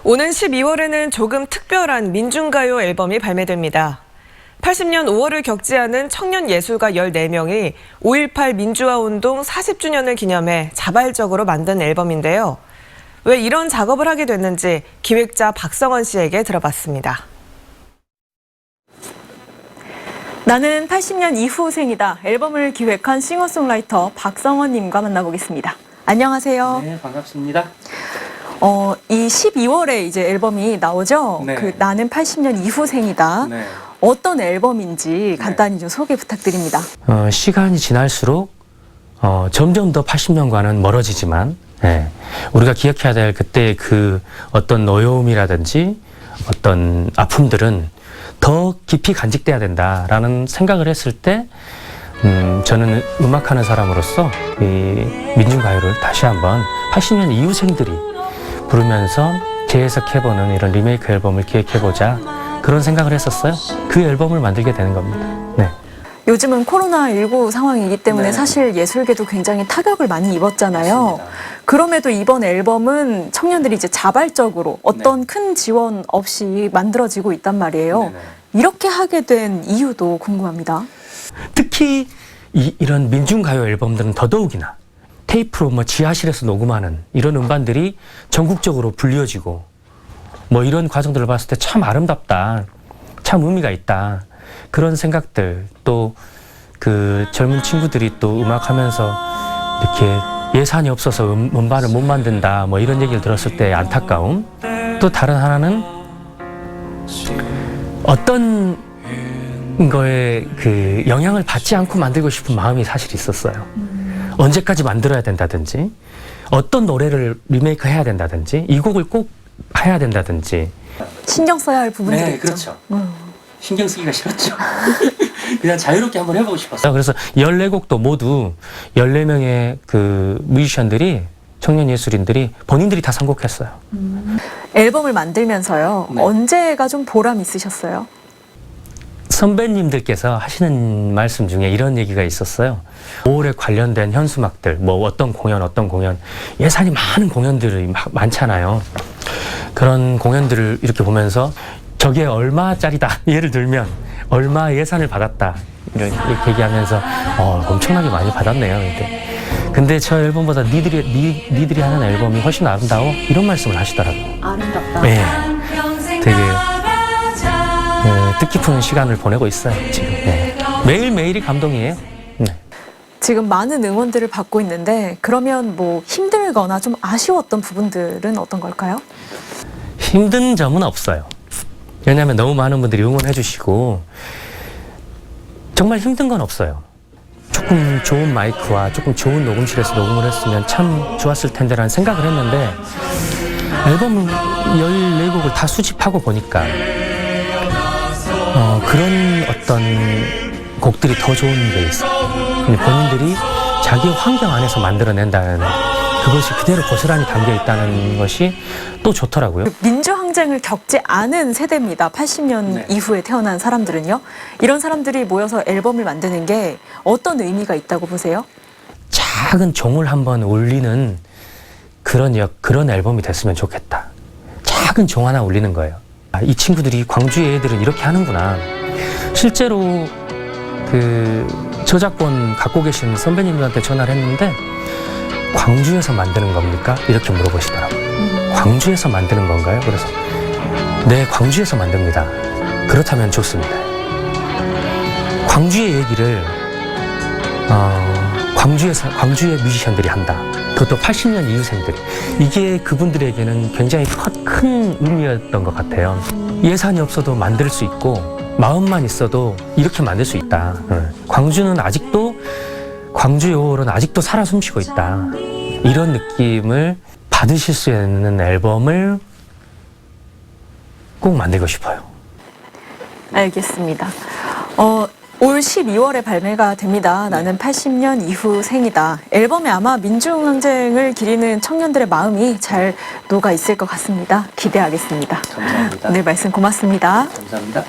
오는 12월에는 조금 특별한 민중가요 앨범이 발매됩니다. 80년 5월을 겪지않은 청년 예술가 14명이 5.18 민주화운동 40주년을 기념해 자발적으로 만든 앨범인데요. 왜 이런 작업을 하게 됐는지 기획자 박성원 씨에게 들어봤습니다. 나는 80년 이후생이다. 앨범을 기획한 싱어송라이터 박성원 님과 만나보겠습니다. 안녕하세요. 네, 반갑습니다. 이 12월에 이제 앨범이 나오죠? 네. 그 나는 80년 이후생이다. 네. 어떤 앨범인지 간단히 좀 소개 부탁드립니다. 시간이 지날수록 점점 더 80년과는 멀어지지만 우리가 기억해야 될 그때의 그 어떤 노여움이라든지 어떤 아픔들은 더 깊이 간직돼야 된다라는 생각을 했을 때 저는 음악하는 사람으로서 이 민중가요를 다시 한번 80년 이후생들이 부르면서 재해석해보는 이런 리메이크 앨범을 기획해보자 그런 생각을 했었어요. 그 앨범을 만들게 되는 겁니다. 네. 요즘은 코로나19 상황이기 때문에 네. 사실 예술계도 굉장히 타격을 많이 입었잖아요. 맞습니다. 그럼에도 이번 앨범은 청년들이 이제 자발적으로 어떤 큰 지원 없이 만들어지고 있단 말이에요. 네네. 이렇게 하게 된 이유도 궁금합니다. 특히 이런 민중가요 앨범들은 더더욱이나 테이프로 지하실에서 녹음하는 이런 음반들이 전국적으로 불려지고 이런 과정들을 봤을 때 참 아름답다, 참 의미가 있다 그런 생각들, 또 그 젊은 친구들이 또 음악하면서 이렇게 예산이 없어서 음반을 못 만든다 이런 얘기를 들었을 때의 안타까움, 또 다른 하나는 어떤 거에 그 영향을 받지 않고 만들고 싶은 마음이 사실 있었어요. 언제까지 만들어야 된다든지, 어떤 노래를 리메이크 해야 된다든지, 이 곡을 꼭 해야 된다든지. 신경 써야 할 부분들이 네, 있죠. 그렇죠. 신경 쓰기가 싫었죠. 그냥 자유롭게 한번 해보고 싶었어요. 그래서 14곡도 모두 14명의 그 뮤지션들이, 청년 예술인들이 본인들이 다 선곡했어요. 앨범을 만들면서요. 네. 언제가 좀 보람 있으셨어요? 선배님들께서 하시는 말씀 중에 이런 얘기가 있었어요. 5월에 관련된 현수막들, 어떤 공연, 예산이 많은 공연들이 많잖아요. 그런 공연들을 이렇게 보면서 저게 얼마짜리다. 예를 들면 얼마 예산을 받았다. 이렇게 얘기하면서 엄청나게 많이 받았네요. 근데 저 앨범보다 니들이 하는 앨범이 훨씬 아름다워. 이런 말씀을 하시더라고요. 아름답다. 네, 되게 뜻깊은 시간을 보내고 있어요, 지금. 네. 매일매일이 감동이에요. 네. 지금 많은 응원들을 받고 있는데 그러면 힘들거나 좀 아쉬웠던 부분들은 어떤 걸까요? 힘든 점은 없어요. 왜냐하면 너무 많은 분들이 응원해 주시고 정말 힘든 건 없어요. 조금 좋은 마이크와 조금 좋은 녹음실에서 녹음을 했으면 참 좋았을 텐데라는 생각을 했는데 앨범 14곡을 다 수집하고 보니까 그런 어떤 곡들이 더 좋은 게 있어요. 본인들이 자기 환경 안에서 만들어낸다는 그것이 그대로 고스란히 담겨 있다는 것이 또 좋더라고요. 민주항쟁을 겪지 않은 세대입니다. 80년 네. 이후에 태어난 사람들은요. 이런 사람들이 모여서 앨범을 만드는 게 어떤 의미가 있다고 보세요? 작은 종을 한번 울리는 그런 앨범이 됐으면 좋겠다. 작은 종 하나 울리는 거예요. 이 친구들이 광주의 애들은 이렇게 하는구나. 실제로 그 저작권 갖고 계신 선배님들한테 전화를 했는데 광주에서 만드는 겁니까? 이렇게 물어보시더라고요. 광주에서 만드는 건가요? 그래서 네, 광주에서 만듭니다. 그렇다면 좋습니다. 광주의 얘기를 광주의 뮤지션들이 한다. 그것도 80년 이후생들이. 이게 그분들에게는 굉장히 큰 의미였던 것 같아요. 예산이 없어도 만들 수 있고 마음만 있어도 이렇게 만들 수 있다. 광주는 아직도, 광주의 5월은 아직도 살아 숨쉬고 있다. 이런 느낌을 받으실 수 있는 앨범을 꼭 만들고 싶어요. 알겠습니다. 올 12월에 발매가 됩니다. 나는 80년 이후 생이다. 앨범에 아마 민중항쟁을 기리는 청년들의 마음이 잘 녹아 있을 것 같습니다. 기대하겠습니다. 감사합니다. 오늘 말씀 고맙습니다. 감사합니다.